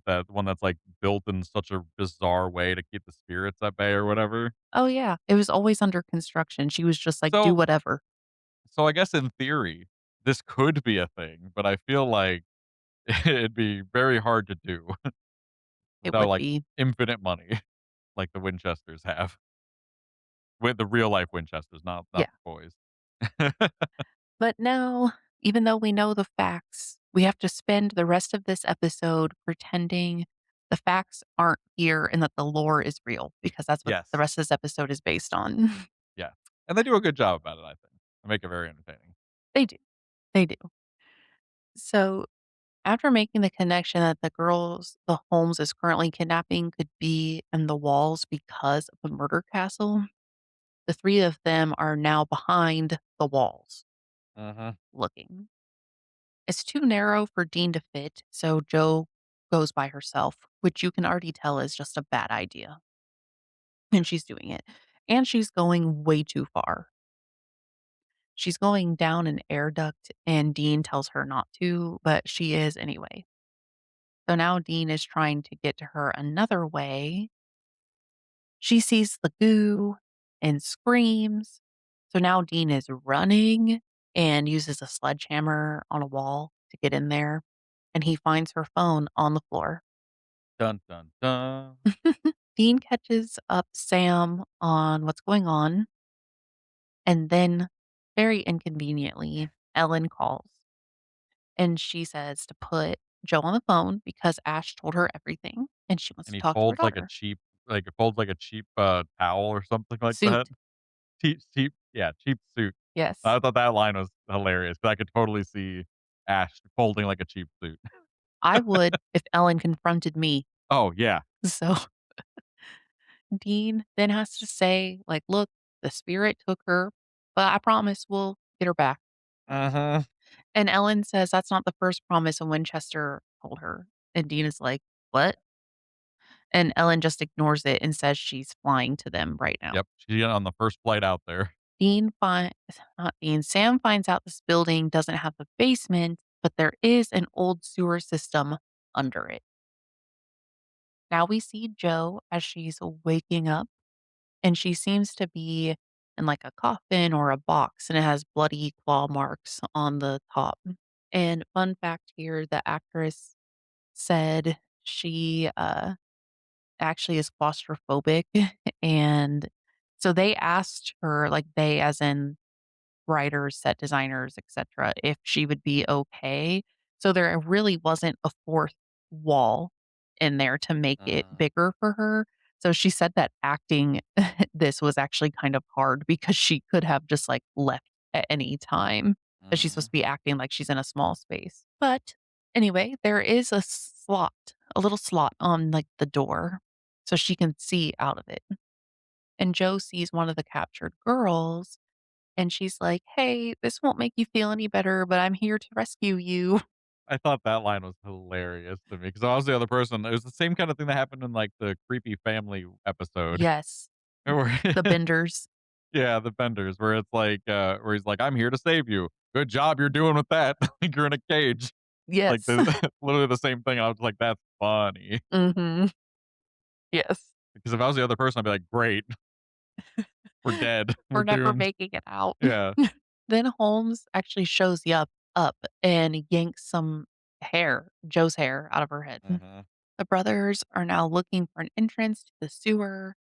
that one that's, like, built in such a bizarre way to keep the spirits at bay or whatever. Oh, yeah. It was always under construction. She was just like, "Do So whatever." so I guess in theory, this could be a thing, but I feel like it'd be very hard to do It without, would like, be. infinite money like the Winchesters have. With the real life Winchesters, not Yeah. the toys. But now, even though we know the facts, we have to spend the rest of this episode pretending the facts aren't here and that the lore is real because that's what the Yes, rest of this episode is based on. yes, and they do a good job about it, I think. They make it very entertaining. They do. They do. So, after making the connection that the Holmes is currently kidnapping could be in the walls because of the murder castle, the three of them are now behind the walls Mhm. looking. It's too narrow for Dean to fit, so Joe goes by herself, which you can already tell is just a bad idea. And she's doing it. And she's going way too far. She's going down an air duct, and Dean tells her not to, but she is anyway. So now Dean is trying to get to her another way. She sees the goo and screams. So now Dean is running and uses a sledgehammer on a wall to get in there. And he finds her phone on the floor. Dun, dun, dun. Dean catches up Sam on what's going on. And then, very inconveniently, Ellen calls and she says to put Joe on the phone because Ash told her everything and she wants And to he talk to her folds daughter. it folds like a cheap, towel or something like that. Suit. Cheap suit. Yes. I thought that line was hilarious, 'cause I could totally see Ash folding like a cheap suit. I would if Ellen confronted me. Oh, yeah. So Dean then has to say, like, look, the spirit took her, but I promise we'll get her back. Uh-huh. And Ellen says that's not the first promise a Winchester told her. And Dean is like, what? And Ellen just ignores it and says she's flying to them right now. Yep, she got on the first flight out there. Not Dean, Sam finds out this building doesn't have a basement, but there is an old sewer system under it. Now we see Joe as she's waking up and she seems to be in like a coffin or a box and it has bloody claw marks on the top. And fun fact here, the actress said she actually is claustrophobic and so they asked her, like they as in writers, set designers, etcetera, if she would be okay. So there really wasn't a fourth wall in there to make it Mm, bigger for her. So she said that acting this was actually kind of hard because she could have just, like, left at any time, but she's supposed mhm. to be acting like she's in a small space. But anyway, there is a little slot on, like, the door so she can see out of it. And Joe sees one of the captured girls and she's like, "Hey, this won't make you feel any better, but I'm here to rescue you." I thought that line was hilarious to me, because I was the other person. It was the same kinda thing that happened in, like, the Creepy Family episode Yes, where the Benders. yeah, the Benders, where it's like, where he's like, "I'm here to save you. Good job you're doing with that." Like, you're in a cage. Like, Yes. the literally the same thing. I was like, "That's funny." Mhm. Yes. Because if I was the other person, I'd be like, "Great, we're dead. We're We're never doomed." making it out. Yeah. Then Holmes actually shows up and yanks some hair, Joe's hair, out of her head. Mhm. The brothers are now looking for an entrance to the sewer.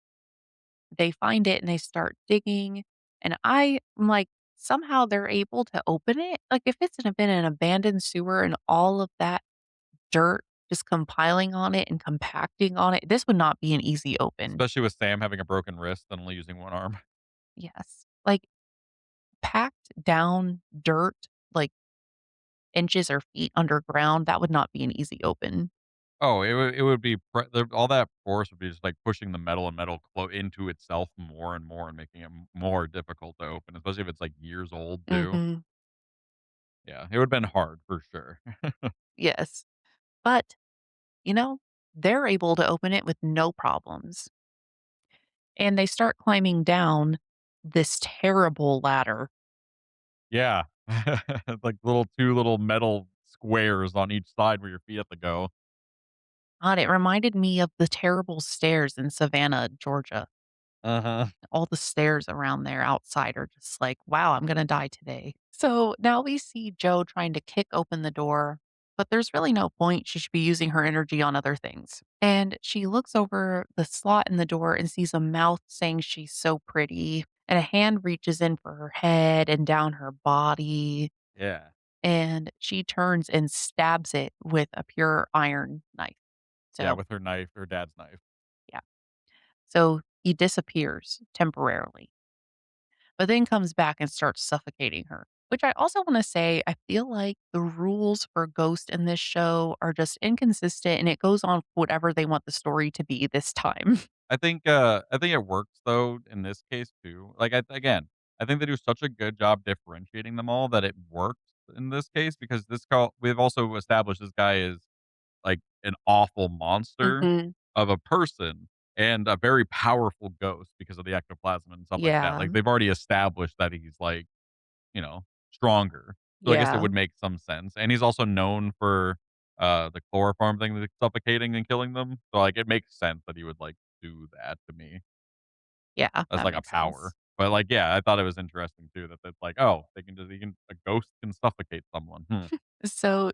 They find it and they start digging, and I'm like, somehow they're able to open it? Like, if it's been an abandoned sewer and all of that dirt just compiling on it and compacting on it, this would not be an easy open. Especially with Sam having a broken wrist and only using one arm. Yes. Like, packed down dirt, like, inches or feet underground, that would not be an easy open. Oh, it would be all that force would be just, like, pushing the metal and metal into itself more and more and making it more difficult to open, especially if it's, like, years old too. Mhm. Yeah, it would've been hard for sure. Yes. But, you know, they're able to open it with no problems. And they start climbing down this terrible ladder. Yeah. Like little 2 little metal squares on each side where your feet have to go. God, it reminded me of the terrible stairs in Savannah, Georgia. Uh-huh. All the stairs around there outside are just like, wow, I'm going to die today. So now we see Joe trying to kick open the door, but there's really no point. She should be using her energy on other things. And she looks over the slot in the door and sees a mouth saying she's so pretty. And a hand reaches in for her head and down her body. Yeah. And she turns and stabs it with a pure iron knife. Yeah, So, with her knife, her dad's knife. yeah. So he disappears temporarily, but then comes back and starts suffocating her. Which I also want to say, I feel like the rules for Ghost in this show are just inconsistent and it goes on whatever they want the story to be this time. I think it works though in this case too. Like I think they do such a good job differentiating them all that it works in this case because we've also established this guy is like an awful monster hmm of a person and a very powerful ghost because of the ectoplasm and stuff like that. Yeah. Like they've already established that he's like, you know, stronger. So I guess it Yeah. would make some sense. And he's also known for the chloroform thing, like suffocating and killing them. So like it makes sense that he would like do that to me Yeah. as That like a makes power. sense. But like, yeah, I thought it was interesting too that it's like, oh, a ghost can suffocate someone. Hmm. So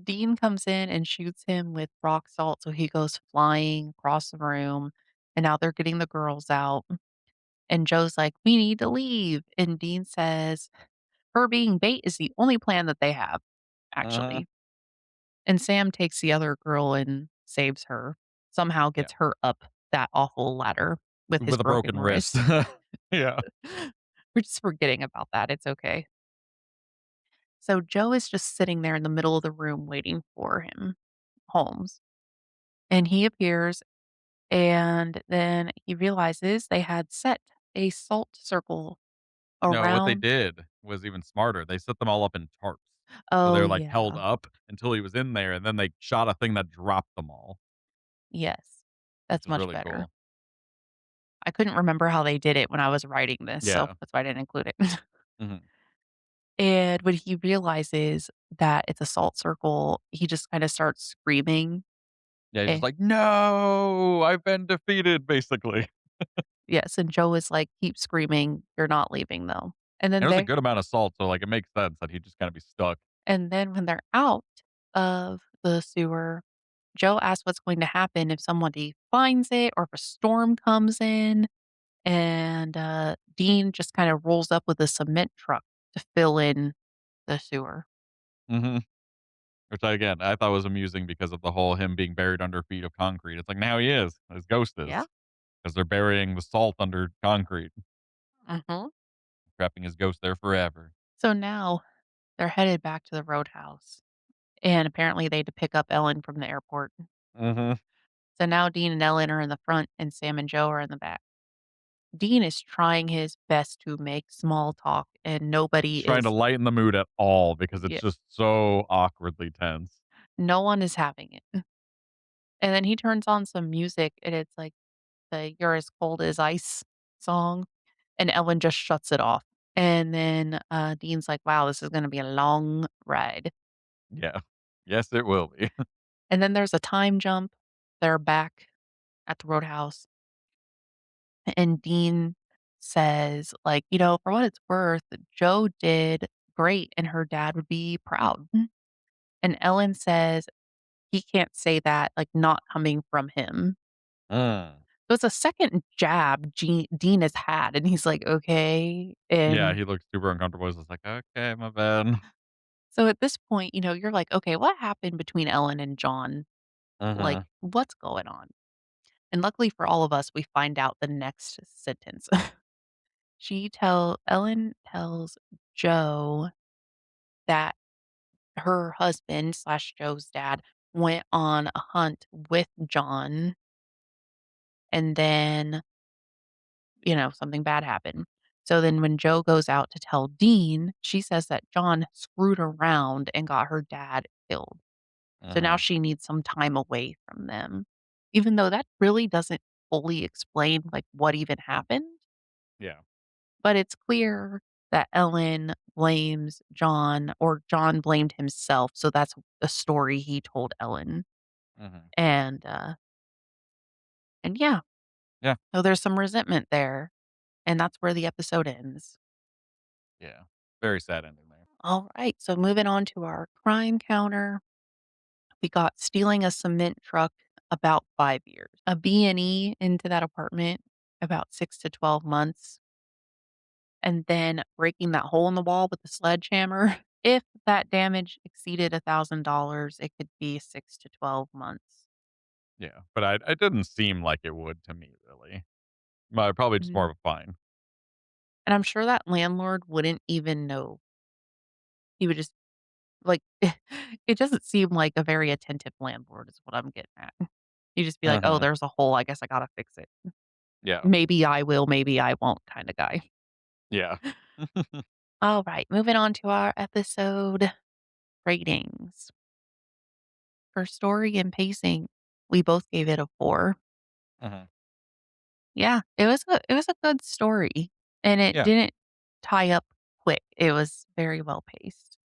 Dean comes in and shoots him with rock salt. So he goes flying across the room. And now they're getting the girls out. And Joe's like, we need to leave. And Dean says, her being bait is the only plan that they have, Uh-huh. actually. And Sam takes the other girl and saves her, somehow Yeah. gets her up that awful ladder with his With a broken broken wrist. wrist. Yeah. We're just forgetting about that. It's okay. So Joe is just sitting there in the middle of the room waiting for him, Holmes. And he appears, and then he realizes they had set a salt circle No, what they around. did was even smarter. They set them all up in tarps. So Oh, they're, like, held yeah. up until he was in there, and then they shot a thing that dropped them all, Yes. which That's is much really better. cool. I couldn't remember how they did it when I was writing this, so Yeah. that's why I didn't include it. Mhm. And when he realizes that it's a salt circle, he just kinda starts screaming. Yeah, he's Eh just like, "No, I've been defeated," basically. yes, and Joe is like, "Keep screaming, you're not leaving, though." And And then it was a they good amount of salt, so, like, it makes sense that he'd just kinda be stuck. and then when they're out of the sewer, Joe asks what's going to happen if somebody finds it or if a storm comes in, and, Dean just kinda rolls up with a cement truck to fill in the sewer. Mhm. Which I thought was amusing because of the whole him being buried under feet of concrete. It's like, now he is. His ghost Yeah. is, because 'cause they're burying the salt under concrete, Mhm. trapping his ghost there forever. So now they're headed back to the roadhouse, and apparently they had to pick up Ellen from the airport. Mhm. So now Dean and Ellen are in the front, and Sam and Joe are in the back. Dean is trying his best to make small talk, and nobody Just trying to is lighten the mood at all because it's yeah, just so awkwardly tense. no one is having it. And then he turns on some music, and it's like the "You're as Cold as Ice" song, and Ellen just shuts it off. And then, Dean's like, "Wow, this is gonna be a long ride." Yeah. Yes, it will be. And then there's a time jump. They're back at the roadhouse, and Dean says, like, "For what it's worth, Joe did great, and her dad would be proud." And Ellen says, "He can't say that, like, not coming from him." Mm. So it's a second jab Dean has had, and he's like, "Okay." Yeah, And he looked super uncomfortable. He's just like, "Okay, my bad." so at this point, you're like, "Okay, what happened between Ellen and John? Like, Mhm. what's going on?" And luckily for all of us, we find out the next sentence. Ellen tells Joe that her husband slash Joe's dad went on a hunt with John, and then, something bad happened. So then when Joe goes out to tell Dean, she says that John screwed around and got her dad killed. So now Mhm. she needs some time away from them, even though that really doesn't fully explain, like, what even happened, Yeah. but it's clear that Ellen blames John or John blamed himself, so that's a story he told Ellen, Mhm. and, uh and yeah, Yeah. so there's some resentment there, and that's where the episode ends. Yeah. Very sad ending there. Alright, so moving on to our crime counter. We got stealing a cement truck about 5 years, a B&E into that apartment about 6 to 12 months, and then breaking that hole in the wall with the sledgehammer. If that damage exceeded $1,000, it could be 6 to 12 months. Yeah. But I it didn't seem like it would to me, really. Probably just more Mhm. of a fine. And I'm sure that landlord wouldn't even know. He would just like, it doesn't seem like a very attentive landlord is what I'm getting at. He'd just be like, "Oh, Uh-huh. there's a hole, I guess I gotta fix it. Yeah. Maybe I will, maybe I won't," kinda guy. Yeah. All right, moving on to our episode ratings. For story and pacing, we both gave it a 4. Mhm. Yeah, it was a good story, and it Yeah. didn't tie up quick. It was very well paced.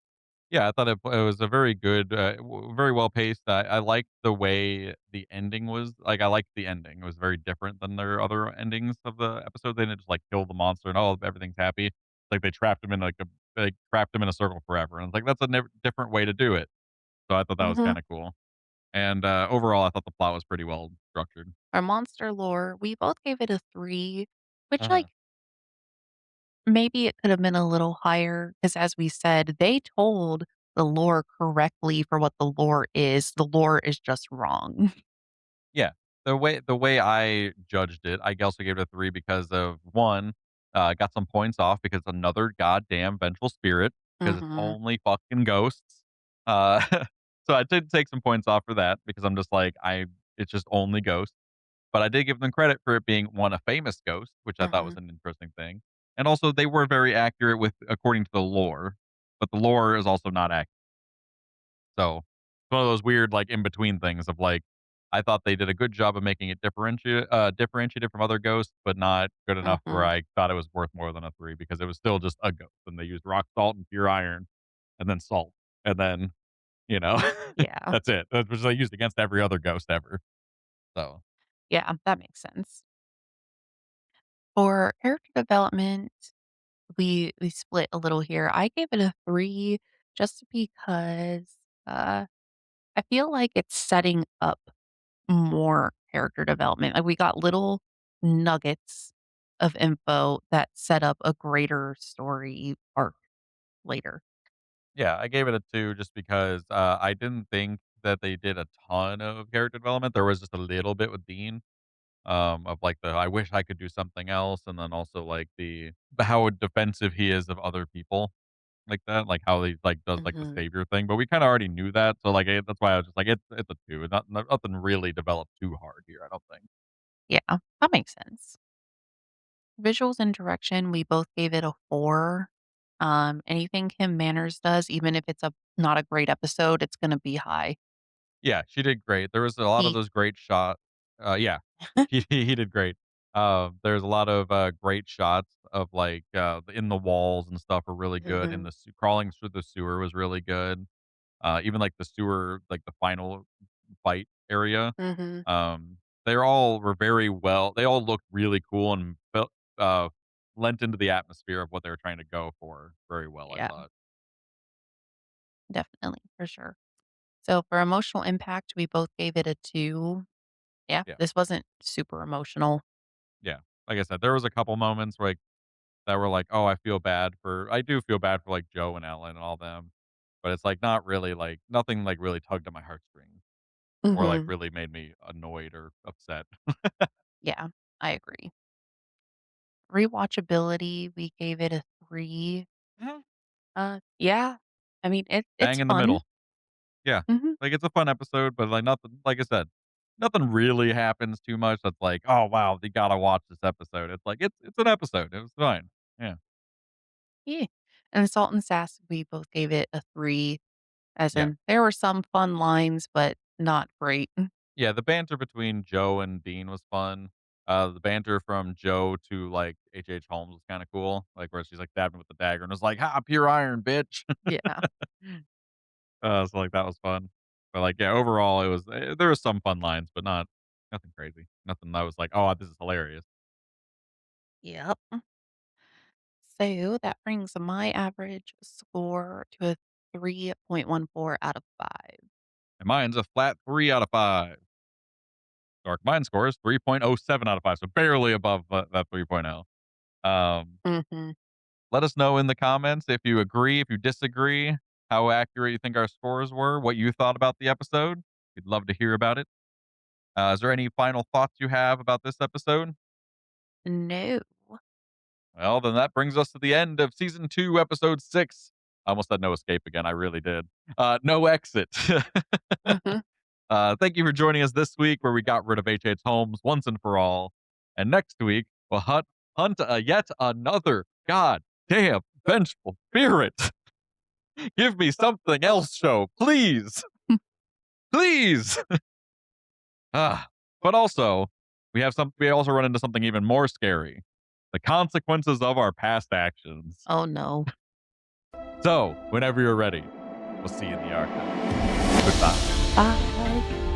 Yeah, I thought it was a very good, very well paced. I liked the way the ending was. Like, I liked the ending. It was very different than their other endings of the episode. They didn't just like kill the monster and oh everything's happy. Like they trapped him in like a like trapped him in a circle forever. And it's like that's a different way to do it. So I thought that was Mhm. kind of cool. And overall, I thought the plot was pretty well structured. Our monster lore, we both gave it a 3, which, Uh-huh. like, maybe it could have been a little higher because, as we said, they told the lore correctly for what the lore is. The lore is just wrong. Yeah. The way I judged it, I also gave it a 3 because of 1, got some points off because another goddamn vengeful spirit, because it's Mhm, only fucking ghosts. Uh, so I did take some points off for that because I'm just like, it's just only ghosts. But I did give them credit for it being, 1, a famous ghost, which I thought was mhm. an interesting thing. And also they were very accurate with according to the lore, but the lore is also not accurate. So, it's one of those weird, like, in between things of, like, I thought they did a good job of making it differentiated from other ghosts, but not good enough where Mhm. I thought it was worth more than a 3 because it was still just a ghost, and they used rock salt and pure iron, and then salt, and then, you know, Yeah. that's it. That's what they used against every other ghost ever. So, Yeah, that makes sense. For character development, we split a little here. I gave it a 3 just because, I feel like it's setting up more character development. Like, we got little nuggets of info that set up a greater story arc later. yeah, I gave it a 2 just because, I didn't think that they did a ton of character development. There was just a little bit with Dean. Of like the I wish I could do something else, and then also like the how defensive he is of other people like that, like how he like does like the Mhm. savior thing. But we kind of already knew that, so like that's why I was just like it's a 2. Nothing really developed too hard here. I don't think. Yeah, that makes sense. Visuals and direction, we both gave it a 4. Anything Kim Manners does, even if it's not a great episode, it's gonna be high. Yeah, she did great. There was a lot of He those great shot. Yeah, he did great. There's a lot of great shots of like in the walls and stuff were really good. In Mhm, the crawling through the sewer was really good. Even like the sewer, like the final fight area, mhm, were very well. They all looked really cool and felt uh, lent into the atmosphere of what they were trying to go for very well. I yeah, thought. definitely, for sure. So for emotional impact, we both gave it a 2. Yeah, Yeah, this wasn't super emotional. yeah. Like I said, there was a couple moments like that were like, oh, I do feel bad for like Joe and Ellen and all them, but it's like not really like nothing like really tugged at my heartstrings or like Mhm. really made me annoyed or upset. Yeah, I agree. Rewatchability, we gave it a 3. Mhm. Yeah, I mean, it's Bang in the fun. middle. Yeah. Mhm. Like, it's a fun episode, but, like, nothing like I said, nothing really happens too much that's like, "Oh, wow, you gotta watch this episode." It's like, it's an episode. It was fine. Yeah. Yeah. And Salt and Sass, we both gave it a 3. as Yeah. in there were some fun lines, but not great. Yeah, the banter between Joe and Dean was fun. The banter from Joe to, like, H. Holmes was kinda cool, like, where she's, like, stabbed him with the dagger and was like, "Ha, pure iron, bitch." Yeah. So, like, that was fun. But, like, yeah, overall, it was there was some fun lines, but nothing crazy. Nothing that was like, "Oh, this is hilarious." Yep. So that brings my average score to a 3.14 out of 5. And mine's a flat 3 out of 5. Dark Mine score is 3.07 out of 5, so barely above that 3.0. Mhm. Let us know in the comments if you agree, if you disagree, how accurate you think our scores were, what you thought about the episode. We'd love to hear about it. Is there any final thoughts you have about this episode? No. Well, then that brings us to the end of season 2, episode 6. I almost said no escape again. I really did. No exit. Mhm. Thank you for joining us this week where we got rid of H.H. Holmes once and for all. And next week, we'll hunt yet another goddamn vengeful spirit. Give me something else, show, please. Please. Ah, but also, we also run into something even more scary. The consequences of our past actions. Oh, no. So, whenever you're ready, we'll see you in the archive. Goodbye. Bye.